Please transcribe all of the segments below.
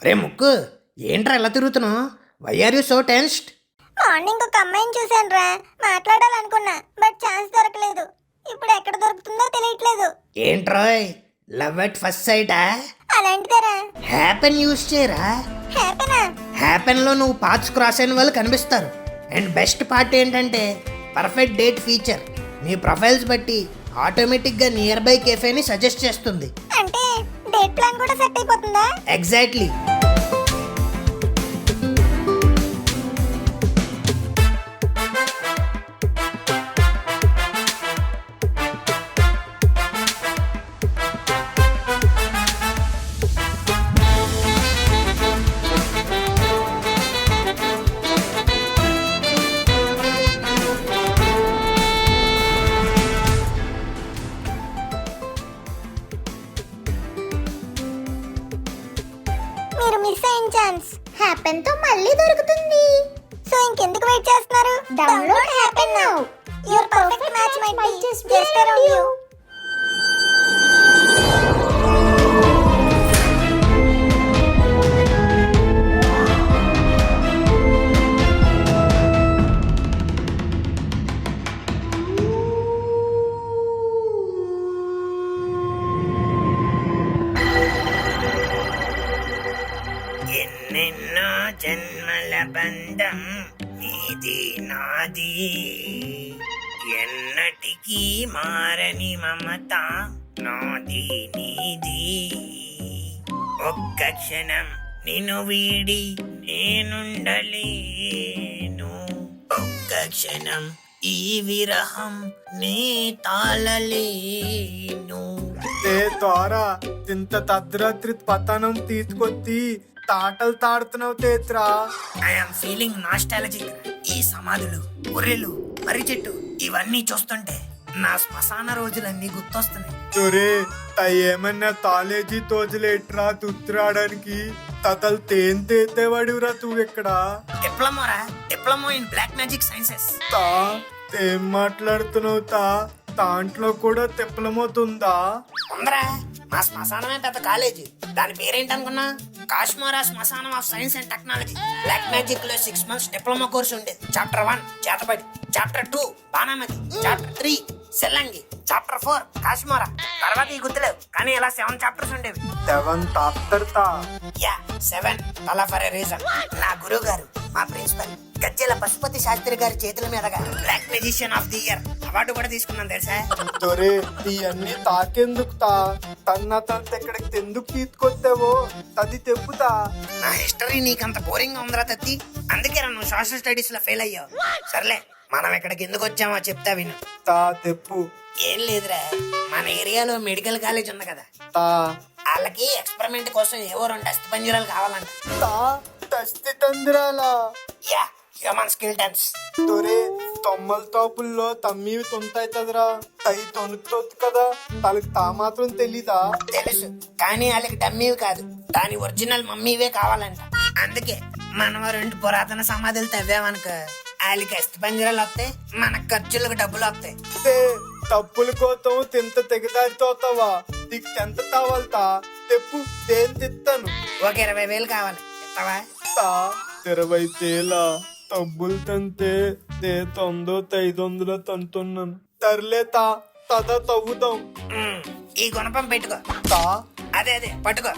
రే ముక్కు, ఏంట్రా ఎలా తిరుగుతున్నావు? Why are you so tensed? Morning ఒక అమ్మాయిని చూశాను రా, మాట్లాడాలనుకున్నా బట్ ఛాన్స్ దొరకలేదు. ఇప్పుడు ఎక్కడ దొరుకుతుందో తెలియట్లేదు. ఏంట్రాయ్, లవ్ ఎట్ ఫస్ట్ సైటా? అలాంటిదేరా. హ్యాపెన్ యూజ్ చేయరా. హ్యాపీనా? హ్యాపెన్లో నువ్వు పాత్స్ క్రాస్ అయిన వాళ్ళు కనిపిస్తారు. అండ్ బెస్ట్ పార్ట్ ఏంటంటే పర్ఫెక్ట్ డేట్ ఫీచర్. మీ ప్రొఫైల్స్ బట్టి ఆటోమేటిక్గా నియర్ బై కెఫేని సజెస్ట్ చేస్తుంది. అంటే డేట్ ప్లాన్ కూడా సెట్ అయిపోతుందా? ఎగ్జాక్ట్లీ. మీరు మిస్ అయిన ఛాన్స్ హ్యాపెన్ తో మళ్ళీ దొరుకుతుంది. సో ఇంకెందుకు వెయిట్ చేస్తున్నారు? Download Happn now. Your perfect match might be just around you. ఎన్నెన్నో జన్మల బంధం నీది నాది, ఎన్నటికీ మారని మమత నాది నీది. ఒక్క క్షణం నిన్ను వీడి నేనుండలేను, ఒక్క క్షణం ఈ విరహం నే తాళలేను. ఏ ద్వారా ఇంత తద్రాత్రి పతనం తీసుకొచ్చి తాటలు తాడుతున్నావు తేత్రా. I'm feeling nostalgic. ఈ సమాధులు, గొర్రెలు, మర్రి చెట్టు ఇవన్నీ చూస్తుంటే నా శ్మశాన రోజులన్నీ గుర్తొస్తున్నాయి. తొరే ఏమన్నా కాలేజీ తోజులేట్రా తుత్రాడానికి తతలు తేన్ తేతేవాడివరా ఎక్కడ డిప్లొమోరా, diploma in black magic sciences. తా ఏం మాట్లాడుతున్నావు దాంట్లో కూడా తెప్పలమవుతుందా? ఉందరా, మా శ్మశానమే పెద్ద కాలేజీ. దాని పేరేంటనుకున్నా? కాశ్మోరా శ్మశానం of science and technology. Black magic లో 6 months డిప్లొమా కోర్సు ఉండేది. చాప్టర్ 1 చేతబడి, చాప్టర్ 2 బాణామతి, చాప్టర్ 3 సెల్లంగి, చాప్టర్ 4 కాశ్మోరా. తర్వాత ఈ గుర్తులేవు, కానీ ఇలా 7 chapters ఉండేవి. 7 తాప్తర్తా. యా 7 అలా ఫర్ ఎ రీజన్. నా గురువు గారు, మా ప్రిన్సిపల్ గజ్జెల పశుపతి శాస్త్రి గారి చేతుల మీదుగా black magician of the year award కూడా తీసుకున్నాను తెలుసా. తొరే ఇవన్నీ తాకెందుకు తన్న ఎక్కడికి ఎందుకు తీసుకొచ్చావో అది తెప్పుతా. నా హిస్టరీ నీకంత బోరింగ్ గా ఉందిరా తత్తి, అందుకే నువ్వు సోషల్ స్టడీస్ లో ఫెయిల్ అయ్యావు. సర్లే, మనం ఇక్కడికి ఎందుకు వచ్చామో చెప్తా విను. తెప్పు. ఏం లేదురా, మన ఏరియాలో మెడికల్ కాలేజ్ ఉంది కదా, వాళ్ళకి ఎక్స్పెరిమెంట్ కోసం ఏవో 2 అస్థిపంజరాలు కావాలంట. టస్తి తందిరాలా? Yeah, human skeletons. తొరే తొమ్మల తోపుల్లో తమ్మివి తొంతాయితదిరా, తై తొనుకుతోత్ కదా, వాళ్ళకి మాత్రం తెలీదా? తెలుసు, కానీ వాళ్ళకి డమ్మీవి కాదు, దాని ఒరిజినల్ మమ్మీవే కావాలంట. అందుకే మనం 2 పురాతన సమాధులు తవ్వామనుకో, వాళ్ళకి అస్థిపంజరాలు వస్తాయి, మన ఖర్చులకు డబ్బులు వస్తాయి. తప్పుల కోసం తింత తెగదారితోతావా? నీకు ఎంత తావాలతా తెప్పు, దేని తిత్తాను. ఒక 20,000 కావాలి, ఇస్తావా? 20 తేలా తబ్బులు తంతే తే 900 తంతున్నాను. తరలే తద తవ్వుదాం. ఈ గుణపం పెట్టుకో. అదే పట్టుకో.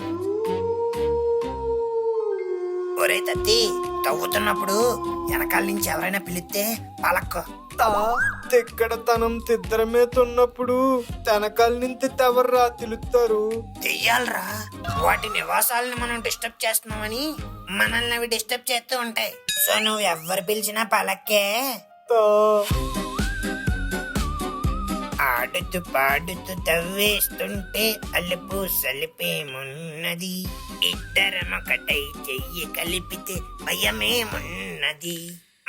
ఒరే తత్తి, తవ్వుతున్నప్పుడు వెనకాల నుంచి ఎవరైనా పిలిస్తే పలక్కో. తెక్కడతనం తిద్దరమే తున్నప్పుడు వెనకాల నుంచి తెవర్రా తిలుస్తారు. చెయ్యాలరా, వాటి నివాసాలను మనం డిస్టర్బ్ చేస్తున్నామని మనల్ని అవి డిస్టర్బ్ చేస్తూ ఉంటాయి. సో నువ్వు ఎవ్వరు పిలిచినా పలక్కే. ఆడుతూ పాడుతూ తవ్వేస్తుంటే అలుపు సలిపేమున్నది, ఇద్దరమొకటై చెయ్యి కలిపితే భయమేమున్నది,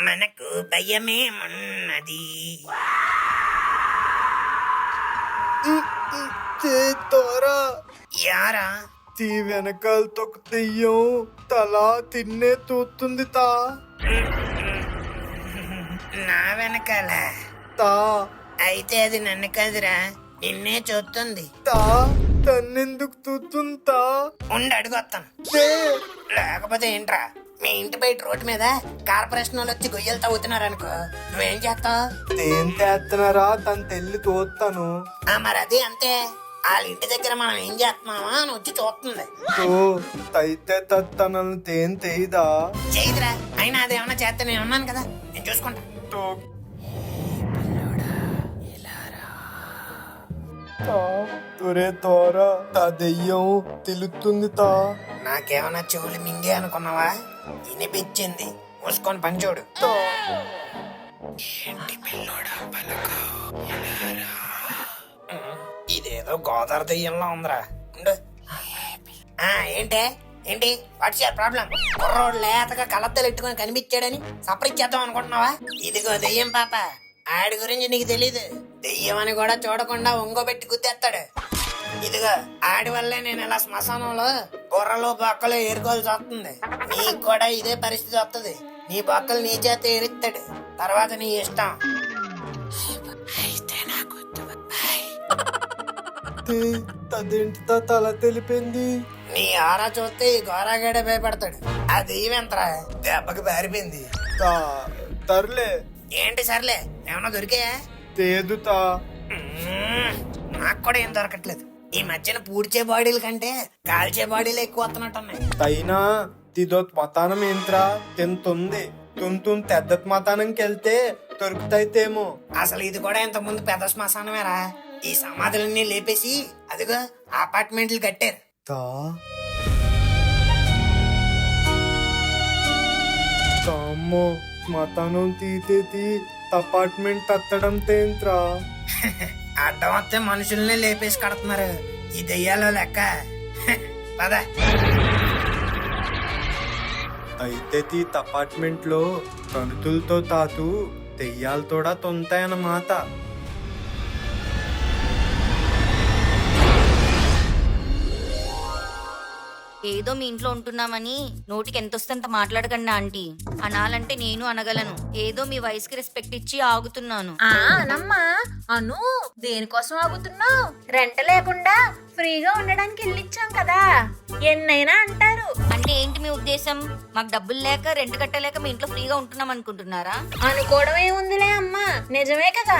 మనకు భయమేమున్నది. యారా తీ వెనకాల తొక్క తెయ్యం తలా తిన్నే తూతుంది నా వెనకాల తా అయితే అది నన్ను కాదురా, నిన్నే చూస్తుంది. తా తన్నెందుకు తూతుంతా ఉండి అడుగొస్తాను. లేకపోతే ఏంట్రా, మీ ఇంటి బయట రోడ్డు మీద కార్పొరేషన్ వాళ్ళు వచ్చి గొయ్యలు తవ్వుతున్నారు అనుకో, నువ్వేం చేస్తావు? ఏం చేస్తున్నారా తను తెల్లి తోస్తాను. మరి అది అంతే, వాళ్ళ ఇంటి దగ్గర మనం ఏం చేస్తున్నామా అని వచ్చి చూస్తుంది. అయితే తనల్ని తేన్ తెయిదా చేయదురా, అయినా అదేమన్నా చేస్తే నేను ఉన్నాను కదా, నేను చూసుకుంటా. తురే తోరా తా దెయ్యం తెలుస్తుంది తా. నాకేమన్నా చెవులు మింగే అనుకున్నావా? వినిపించింది, మూసుకొని పని చూడు. ఏంటి పిల్లోడా పలుకు, ఇదేదో గోదావరి దెయ్యంలో ఉందిరా. ఉండు. ఏంటి వాట్స్ యువర్ ప్రాబ్లం? కుర్రోడు లేతగా కలద్దలు ఎట్టుకొని కనిపించాడని సపరిచ్చేద్దాం అనుకుంటున్నావా? ఇదిగో దెయ్యం పాప, ఆడి గురించి నీకు తెలీదు. దెయ్యం అని కూడా చూడకుండా ఒంగోబెట్టి గుద్దేస్తాడు. ఇదిగో ఆడి వల్లే నేను ఇలా శ్మశానంలో బుర్రలో బొక్కలు ఏరుకోవాల్సి వస్తుంది. నీకు కూడా ఇదే పరిస్థితి వస్తుంది. నీ బొక్కలు నీ చేత ఏరిస్తాడు, తర్వాత నీ ఇష్టం. అయితే నాకు అదేంటి తల తెలిపింది. నీ ఆరా చూస్తే ఈ గోరాగాడే భయపడతాడు. ఆ దెయ్యం ఎంతరా, దెబ్బకి పారిపోయింది. తర్లే ఏంటి సర్లే, ఏమన్నా దొరికాయా? తేదుతా. నాకు కూడా ఏం దొరకట్లేదు. ఈ మధ్యన పూడ్చే బాడీల కంటే కాల్చే బాడీలు ఎక్కువ వస్తున్నట్టున్నాయి. అయినా తిదోత్ మతానం ఏంట్రా తింటుంది. తుంతున్ తెద్దత్ మతానంకి వెళ్తే దొరుకుతాయితేమో. అసలు ఇది కూడా ఇంత ముందు పెద్ద శ్మశానమేరా. ఈ సమాధులన్నీ లేపేసి అదిగో అపార్ట్మెంట్లు కట్టారు. కామ్మో మతానం తీతేతి అపార్ట్మెంట్ తత్తడం తేంత్రా. అడ్డం వస్తే మనుషుల్నే లేపేసి కడుతున్నారు. ఈ దెయ్యాలో లెక్క. పద. అయితే ఈ అపార్ట్మెంట్ లో కణుతులతో తాతు దెయ్యాలతోడా తొంతాయన్నమాట. ఏదో మీ ఇంట్లో ఉంటున్నామని నోటికి ఎంత వస్తే అంత మాట్లాడకండి ఆంటీ. అనాలంటే నేను అనగలను. ఏదో మీ వయసుకి రెస్పెక్ట్ ఇచ్చి ఆగుతున్నాను. అనమ్మా అను, దేనికోసం ఆగుతున్నావు? రెంట లేకుండా ఫ్రీగా ఉండడానికి ఇల్లిచ్చాం కదా, ఎన్నైనా అంటారు. అంటే ఏంటి మీ ఉద్దేశం? మాకు డబ్బులు లేక రెంట్ కట్టలేక మీ ఇంట్లో ఫ్రీగా ఉంటున్నాం అనుకుంటున్నారా? అనుకోవడం ఏముందిలే అమ్మా, నిజమే కదా.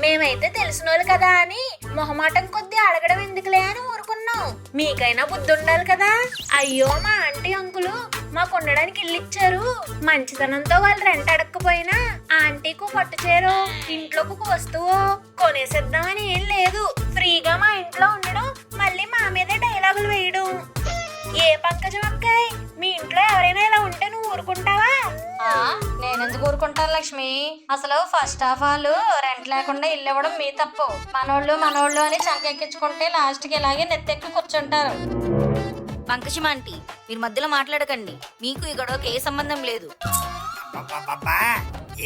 మేమైతే తెలిసినోళ్ళు కదా అని మొహమాటం కొద్దీ అడగడం ఎందుకులే అని ఊరుకున్నాం. మీకైనా బుద్ధి ఉండాలి కదా. అయ్యో మా ఆంటీ అంకులు మాకు ఉండడానికి ఇల్లిచ్చారు. మంచితనంతో వాళ్ళు రెంట్ అడగకపోయినా ఆంటీకు పట్టు చీరో ఇంట్లోకి ఒక వస్తువు కొనేసేద్దామని ఏం లేదు. ఫ్రీగా మా ఇంట్లో ఉండడం, మళ్ళీ మా మీదే డైలాగులు వేయడం. ఏ పంకజం అక్కాయ్, మీ ఇంట్లో ఎవరైనా ఇలా ఉంటే నువ్వు ఊరుకుంటావా? నేనెందుకు ఊరుకుంటాను లక్ష్మి? అసలు ఫస్ట్ ఆఫ్ ఆల్ రెంట్ లేకుండా ఇల్లు ఇవ్వడం మీ తప్పు. మనోళ్ళు అని చంకెక్కించుకుంటే లాస్ట్ కి ఇలాగే నెత్తెక్కి కూర్చుంటారు. పంకజం ఆంటీ, మీరు మధ్యలో మాట్లాడకండి. మీకు ఈ గొడవకి ఏ సంబంధం లేదు.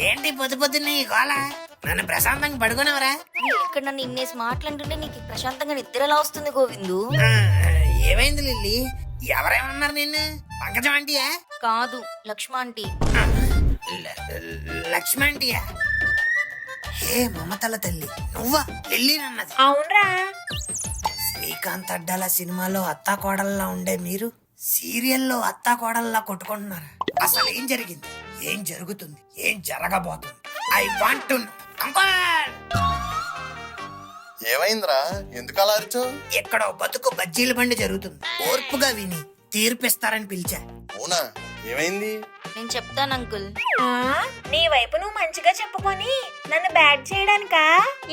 ఏంటి పొద్దు పొద్దున్నే ఈ గోల? నన్ను ప్రశాంతంగా పడుకునేవరా? ఇక్కడ నన్ను ఇన్నేసి మాట్లాడుతుంటే నీకు ప్రశాంతంగా నిద్ర ఎలా వస్తుంది గోవిందు? ఏమైంది లిల్లీ? ఎవరేమన్నారు నిన్ను? పంకజం ఆంటీయా? కాదు, లక్ష్మ ఆంటీ. లక్ష్మి ఆంటీయా? హే మమతల తల్లి, నువ్వా లిల్లీ అన్నది? అవునరా. శ్రీకాంత్ అడ్డాల సినిమాలో అత్తా కోడల్లా ఉండే మీరు సీరియల్లో అత్తా కోడల్లా కొట్టుకుంటున్నారు. అసలు ఏం జరిగింది, ఏం జరుగుతుంది, ఏం జరగబోతుంది? I want to know. Uncle, ఏమైందిరా, ఎందుకు అలా అరిచావు? ఎక్కడో బతుకు బజ్జీల బండి జరుగుతుంది. ఓర్పుగా విని తీర్పిస్తారని పిలిచా. అవునా, ఏమైంది? నేను చెప్తాను అంకుల్. నీ వైపు నువ్వు మంచిగా చెప్పుకొని నన్ను బ్యాడ్ చేయడానికా?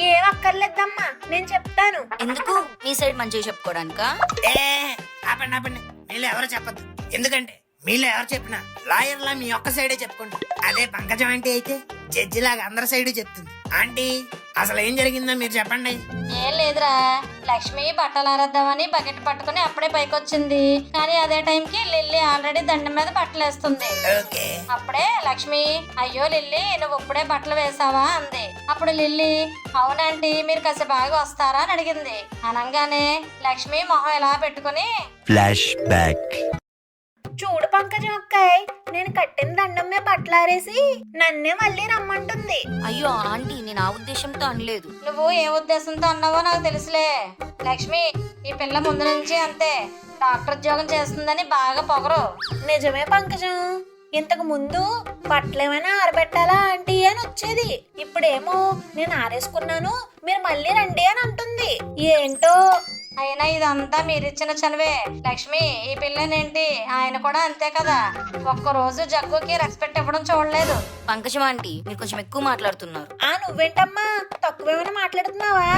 ఏం అక్కర్లేదమ్మా, నేను చెప్తాను. ఎందుకు? మీ సైడ్ మంచిగా చెప్పుకోవడానికా? ఆపండి ఆపండి, మీలో ఎవరు చెప్పద్దు. ఎందుకంటే మీలో ఎవరు చెప్పినా లాయర్లా మీ ఒక్క సైడే చెప్పుకుంటారు. అదే పంకజం ఆంటీ అయితే జడ్జి లాగా అందరి సైడ్ చెప్తుంది. ఆంటీ, అసలు ఏం జరిగిందో మీరు చెప్పండి. ఏం లేదురా, లక్ష్మి బట్టలు ఆరేద్దామని బకెట్ పట్టుకుని అప్పుడే పైకి వచ్చింది. కానీ అదే టైంకి లిల్లీ ఆల్రెడీ దండం మీద బట్టలు వేస్తుంది. ఓకే. అప్పుడే లక్ష్మి, అయ్యో లిల్లీ నువ్వు ఇప్పుడే బట్టలు వేసావా అంది. అప్పుడు లిల్లీ, అవునంటీ మీరు కాసేపు బాగా వస్తారా అని అడిగింది. అనగానే లక్ష్మి మొహం ఎలా పెట్టుకుని ఫ్లాష్ బ్యాక్. చూడు పంకజం అక్కాయ్, నేను కట్టిన దండం మీద బట్టలారేసి నన్నే మళ్ళీ రమ్మంటుంది. అయ్యో ఆంటీ, నేను ఆ ఉద్దేశంతో అనలేదు. నువ్వు ఏ ఉద్దేశంతో అన్నావో నాకు తెలుసులే. లక్ష్మి, ఈ పిల్ల ముందు నుంచి అంతే. డాక్టర్ ఉద్యోగం చేస్తుందని బాగా పొగరు. నిజమే పంకజం, ఇంతకు ముందు బట్టలు ఏమైనా ఆరబెట్టాలా ఆంటీ అని వచ్చేది. ఇప్పుడేమో నేను ఆరేసుకున్నాను, మీరు మళ్ళీ రండి అని అంటుంది. ఏంటో. అయినా ఇదంతా మీరిచ్చిన చనువే. లక్ష్మి, ఈ పిల్లనేంటి, ఆయన కూడా అంతే కదా. ఒక్కరోజు జగ్గుకి రెస్పెక్ట్ ఇవ్వడం చూడలేదు. పంకజం ఆంటీ, మీరు కొంచెం ఎక్కువ మాట్లాడుతున్నారు. నువ్వేంటమ్మా తక్కువేమైనా మాట్లాడుతున్నావా?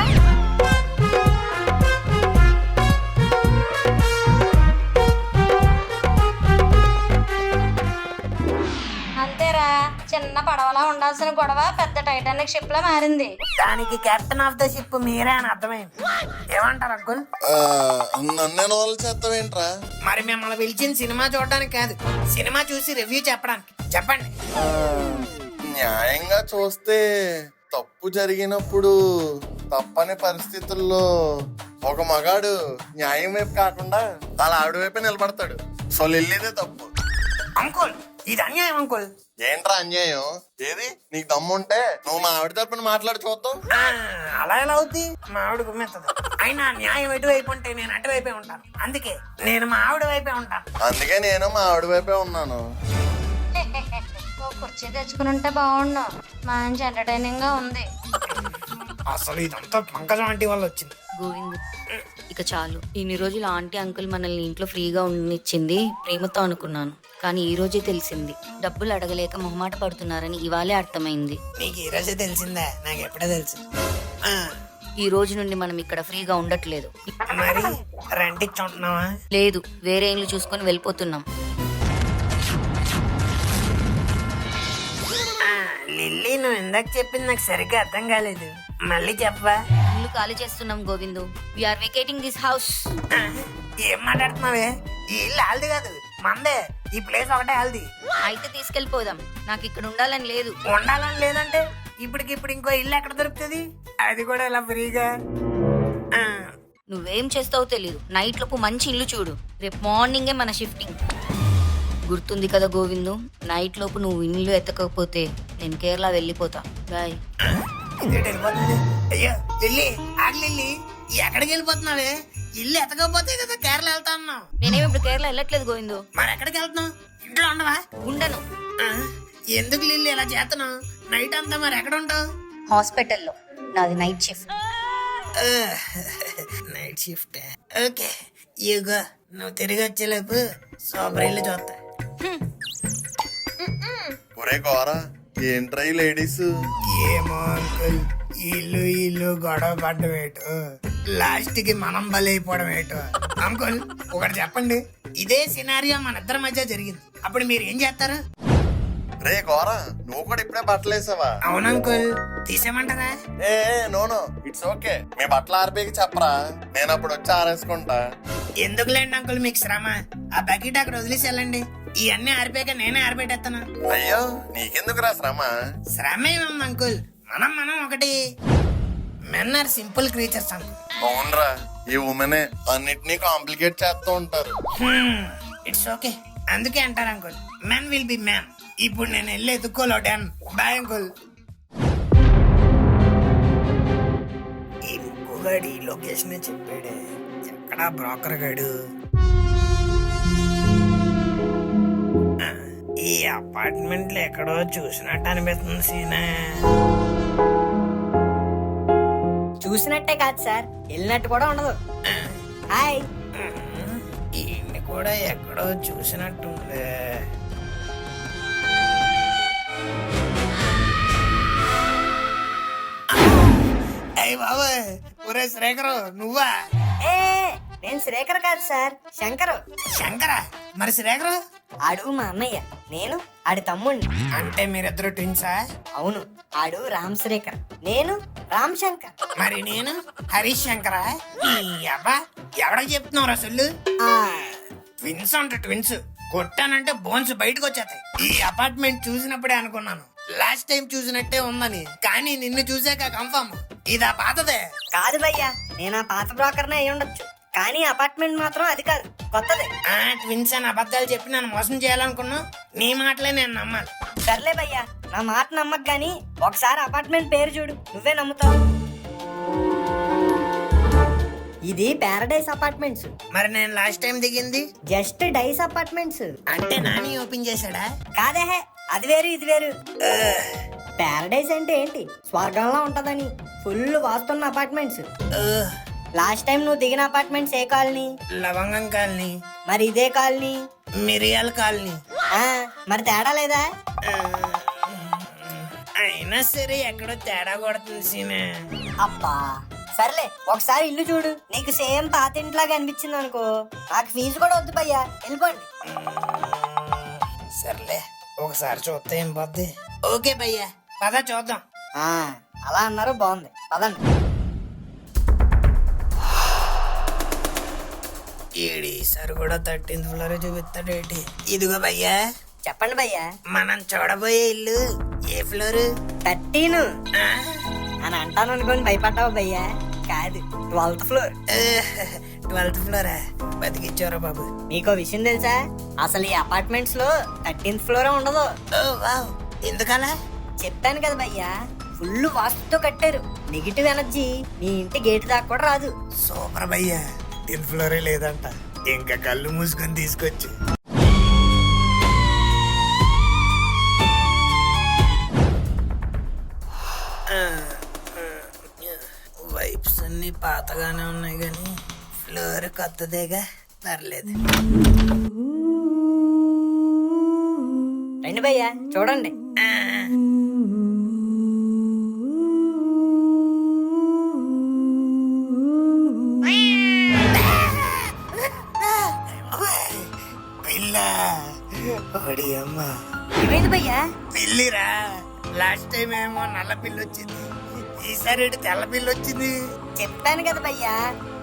అంతేరా, చిన్న పడవలా ఉండాల్సిన గొడవ పెద్ద టైటానిక్ షిప్ లా మారింది. దానికి కెప్టెన్ ఆఫ్ ద షిప్ మీరే అని అర్థమైంది. ఏమంటారు అంకుల్? నన్ను వాళ్ళు చేస్తావేంట్రా? మరి మిమ్మల్ని పిలిచిన సినిమా చూడడానికి కాదు, సినిమా చూసి రివ్యూ చెప్పడానికి. చెప్పండి. న్యాయంగా చూస్తే తప్పు జరిగినప్పుడు తప్పని పరిస్థితుల్లో ఒక మగాడు న్యాయం వైపు కాకుండా వాళ్ళ ఆవిడ వైపే నిలబడతాడు. సో వెళ్ళేదే తప్పు. అంకుల్, ఇది అన్యాయం అంకుల్. ఏంట్రా అన్యాయం? ఏది నీకు దమ్ముంటే నువ్వు మా ఆవిడ తరపున మాట్లాడి చూద్దాం. అలా ఎలా అవుద్ది? మా ఆవిడ గుమ్మెత్తది. అయినా న్యాయం ఎటువైపు ఉంటే నేను అటువైపే ఉంటాను. అందుకే నేను మా ఆవిడ వైపే ఉంటాను. అందుకే నేను మా ఆవిడ వైపే ఉన్నాను. ఓ కుర్చీ తెచ్చుకుని ఉంటే బాగుండు. మంచి ఎంటర్టైనింగ్ గా ఉంది. అసలు ఇదంతా పంకజం ఆంటీ వల్ల వచ్చింది. గోవింద్, ఇక చాలు. ఇన్ని రోజులు ఆంటీ అంకుల్ మనల్ని ఇంట్లో ఫ్రీగా ఉండనిచ్చింది ప్రేమతో అనుకున్నాను. కానీ ఈ రోజే తెలిసింది డబ్బులు అడగలేక మొహమాట పడుతున్నారని. ఇవాళే అర్థమైంది. నీకు ఈ రోజే తెలిసిందా? నాకు ఎప్పుడే తెలుసు. ఈ రోజు నుండి మనం ఇక్కడ ఫ్రీగా ఉండట్లేదు. మరి రెంట్ ఇచ్చుంటున్నావా? లేదు, వేరే ఇల్లు చూసుకొని వెళ్ళిపోతున్నాం. లిల్లీ, నువ్వు ఇందాక చెప్పింది నాకు సరిగ్గా అర్థం కాలేదు. మళ్ళీ చెప్పవా? ఇల్లు ఖాళీ చేస్తున్నాం Govindu. We are vacating this house. ఏం మాట్లాడుతున్నావే? ఈ ఇల్లు ఆల్ది కాదు, మందే. ఈ ప్లేస్ ఒకటే ఆల్ది. అయితే తీసుకెళ్ళిపోదాం. నాకు ఇక్కడ ఉండాలని లేదు. ఉండాలని లేదంటే ఇప్పటికిప్పుడు ఇంకో ఇల్లు ఎక్కడ దొరుకుతుంది? అది కూడా ఇలా ఫ్రీగా. నువ్వేం చేస్తావో తెలియదు. నైట్ లోపు మంచి ఇల్లు చూడు. రేపు మార్నింగే మన షిఫ్టింగ్. గుర్తుంది కదా గోవిందు, నైట్ లోపు నువ్వు ఇల్లు ఎత్తకపోతే నేను కేరళ వెళ్ళిపోతా. బాయ్. ఇదేంటి వెళ్ళిపోతుంది? అయ్యో లిల్లీ, ఆగు లిల్లీ, ఎక్కడికి వెళ్ళిపోతున్నావే? ఇల్లు ఎత్తకపోతే కదా కేరళ వెళ్తా అన్నావు. నేనేమి ఇప్పుడు కేరళ వెళ్ళట్లేదు గోవిందు. మరి ఎక్కడికి వెళ్తున్నావు? ఇంట్లో ఉండవా? ఉండను. ఎందుకు లిల్లీ ఇలా చేస్తున్నావు? నైట్ అంతా మరి ఎక్కడ ఉంటావు? హాస్పిటల్లో. నాది night shift. Night shift. Okay, ఇగో నువ్వు తిరిగి వచ్చేలోపు సూపర్ ఇల్లు చూస్తా. ఒరే గోరా, ఏంట్రా ఈ లేడీస్? ఏమో అంకుల్, ఇల్లు ఇల్లు గొడవ పడ్డం ఏటో, లాస్ట్ కి మనం బలైపోవడం ఏటో. అంకుల్ ఒకటి చెప్పండి, ఇదే సినారియో మన ఇద్దరి మధ్య జరిగింది. అప్పుడు మీరు ఏం చేస్తారు? రే గోరా, నువ్వు కూడా ఇప్పుడే బట్టలు వేసావా? అవును అంకుల్, తీసేమంటారా? ఏ నో ఇట్స్ ఓకే. మీ బట్టలు ఆరిపోయి చెప్పరా, నేను అప్పుడు వచ్చి ఆరేసుకుంటా. ఎందుకులేండి అంకుల్ మీకు శ్రమ. ఆ బకెట్ అక్కడ వదిలేసి వెళ్ళండి. ఇవన్నీ ఆరిపోయాక నేనే ఆరిపెట్టేస్తాను. అయ్యో నీకెందుకురా శ్రమ? శ్రమ ఏముంది అంకుల్, మనం ఒకటి. Men are simple creatures uncle. అవునరా, ఈ ఉమెనే అన్నిటినీ కాంప్లికేట్ చేస్తూ ఉంటారు. ఇట్స్ ఓకే, అందుకే అంటారు uncle, men will be man. ఇప్పుడు నేను వెళ్ళి ఎత్తుక్కోలేటాను. Bye uncle. ఈ ముక్కుగాడు ఈ లొకేషన్ చెప్పాడే, ఎక్కడా బ్రోకర్ గాడు? ఈ అపార్ట్మెంట్ లో ఎక్కడో చూసినట్టు అనిపిస్తుంది సీనా. చూసినట్టే కాదు సార్, వెళ్ళినట్టు కూడా ఉండదు. హాయ్. ఈయన్ని కూడా ఎక్కడో చూసినట్టుంది. అయ్య బాబాయ్, ఒరే శ్రేఖరు నువ్వా? ఏ నేను శ్రీకర్ కాదు సార్, శంకరు. శంకరా? మరి శ్రేఖరు? ఆడు మా అన్నయ్య, నేను ఆడి తమ్ముడిని. అంటే మీరిద్దరు ట్విన్సా? అవును, ఆడు రామ్ శ్రీకర్, నేను రామ్ శంకర్. మరి నేను హరీష్ శంకరా? ఈ అబ్బా ఎవరికి చెప్తున్నావు అసలు? ట్విన్స్ అంట, ట్విన్స్. కొట్టానంటే బోన్స్ బయటకు వచ్చేస్తాయి. ఈ అపార్ట్మెంట్ చూసినప్పుడే అనుకున్నాను లాస్ట్ టైం చూసినట్టే ఉందని, కానీ నిన్ను చూసాక కన్ఫర్మ్ ఇదా పాతదే. కాదు భయ్యా, నేను ఆ పాత బ్రోకర్నే అయి ఉండొచ్చు, కానీ అపార్ట్మెంట్ మాత్రం అది కాదు, కొత్తది. ట్విన్స్ అని అబద్ధాలు చెప్పి నన్ను మోసం చేయాలనుకున్నా, నీ మాటలే నేను నమ్మాలి. సర్లే భయ్యా, నా మాట నమ్మకు గానీ ఒకసారి అపార్ట్మెంట్ పేరు చూడు, నువ్వే నమ్ముతావు. ఇది పారడైస్ అపార్ట్మెంట్స్. మరి నేను లాస్ట్ టైం దిగింది జస్ట్ డైస్ అపార్ట్మెంట్స్. అంటే నాని ఓపెన్ చేశాడా? కాదే, అది వేరు ఇది వేరు. పారడైస్ అంటే ఏంటి? స్వర్గంలో ఉంటదని. ఫుల్ వాస్తున్న అపార్ట్మెంట్స్. లాస్ట్ టైం నువ్వు దిగిన అపార్ట్మెంట్స్ ఏ కాలనీ? లవంగం కాలనీ. మరి ఇదే కాలనీ మిరియాల కాలనీ. మరి తేడా లేదా? అయినా సరే ఎక్కడో తేడా కొడుతుంది సీనే. అబ్బా సర్లే, ఒకసారి ఇల్లు చూడు. నీకు సేమ్ పాత ఇంట్లాగా అనిపించింది అనుకో, నాకు ఫీజు కూడా వద్దు భయ్యా, వెళ్ళిపోండి. సర్లే ఒకసారి చూస్తే ఏం పోద్ది. ఓకే భయ్యా, పద చూద్దాం. అలా అన్నారు, బాగుంది, పదండి. ఈసారి కూడా 13th ఫ్లోర్ చూపిస్తాడేటి. ఇదిగో భయ్యా. చెప్పండి భయ్యా. మనం చూడబోయే ఇల్లు ఏ ఫ్లోర్? 13 అని అంటాను అనుకోని భయపడ్డావు భయ్యా. కాదు, 12th ఫ్లోర్. 12th flora? బతికిచ్చారా బాబు. నీకో విషయం తెలుసా? అసలు ఈ అపార్ట్మెంట్స్ లో 13th ఫ్లోరే ఉండదు. ఎందుకలా? చెప్తాను కదా భయ్యా, ఫుల్ వాస్తుతో కట్టారు. నెగిటివ్ ఎనర్జీ నీ ఇంటి గేట్ దాకా కూడా రాదు. సూపర్ భయ్యా. 10th ఫ్లోరే లేదంట. ఇంకా కళ్ళు మూసుకొని తీసుకొచ్చు. వైప్స్ అన్ని పాతగానే ఉన్నాయి కానీ ఫ్లోర్ కొత్తదేగా, పర్లేదు. రండి భయ్యా, చూడండి. ఏమైంది భయ్యా? పిల్లిరా. లాస్ట్ టైం ఏమో నల్ల పిల్లి వచ్చింది, ఈసారి తెల్ల పిల్లి వచ్చింది. చెప్తాను కదా భయ్యా,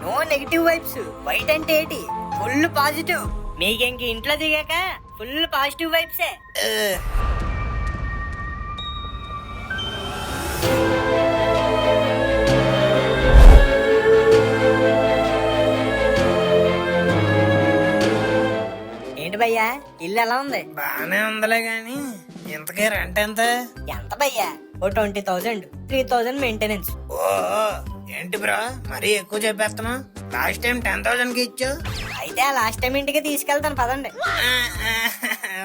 నో నెగిటివ్ వైబ్స్. వైట్ అంటే ఏంటి? Full positive. మీకెంక ఇంట్లో దిగాక ఫుల్ పాజిటివ్ వైబ్సే. ఏంటి భయ్యా, ఇల్లు ఎలా ఉంది? బానే ఉందిలే గాని ఇంతకీ రెంట్ ఎంత? ఎంత భయ్యా? ఓ 20,000, 3,000 మెయింటెనెన్స్. ఓ ఏంటి బ్రో, మరీ ఎక్కువ చెప్పేస్తున్నా. లాస్ట్ టైం 10,000 కి ఇచ్చావు. అయితే ఆ లాస్ట్ టైం ఇంటికి తీసుకెళ్తాను, పదండి.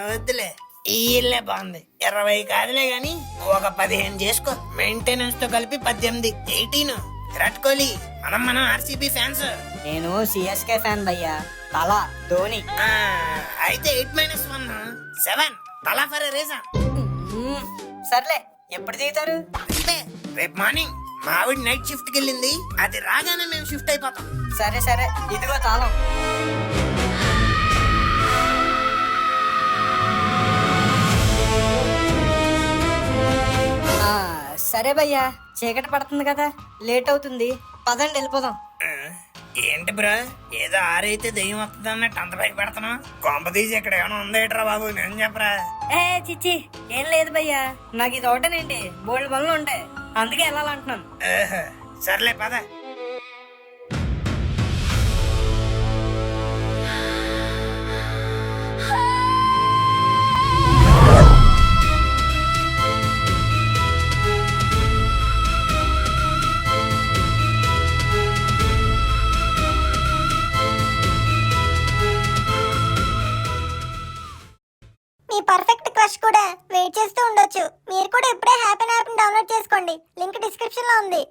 వద్దులే, ఈ ఇల్లే బాగుంది. 20 కాదులే గాని ఒక 15 చేసుకో. మెయింటెనెన్స్ తో కలిపి 18, 18. విరాట్ కోహ్లీ, మనం ఆర్సీబీ ఫ్యాన్స్. నేను సిఎస్కే ఫ్యాన్ భయ్యా, తలా ధోని. అయితే 8-1 7 తలా ఫర్ రీజన్. సర్లే, ఎప్పుడు దిగుతారు? అంటే రేపు మార్నింగ్ మా ఆవిడ నైట్ షిఫ్ట్ కి వెళ్ళింది, అది రాగానే మేము షిఫ్ట్ అయిపోతాం. సరే సరే, ఇదిగో తాళం. సరే భయ్యా, చీకటి పడుతుంది కదా, లేట్ అవుతుంది, పదండి వెళ్ళిపోదాం. ఏంటి బ్రో, ఏదో ఆరైతే దెయ్యం వస్తుంది అన్నట్టు అంత భయపెడుతున్నావు? కొంప తీసి ఇక్కడ ఏమైనా ఉందేట్రా బాబు, నేను చెప్పరా. చిచ్చి, ఏం లేదు భయ్యా, నాకు ఇది ఒకటేనండి, బోల్డ్ పనులు ఉంటాయి, అందుకే వెళ్ళాలంటున్నాను. సర్లే పద. మీ పర్ఫెక్ట్ క్రష్ కూడా వెయిట్ చేస్తూ ఉండొచ్చు. మీరు కూడా ఇప్పుడే హ్యాపీ యాప్ డౌన్లోడ్ చేసుకోండి. లింక్ డిస్క్రిప్షన్ లో ఉంది.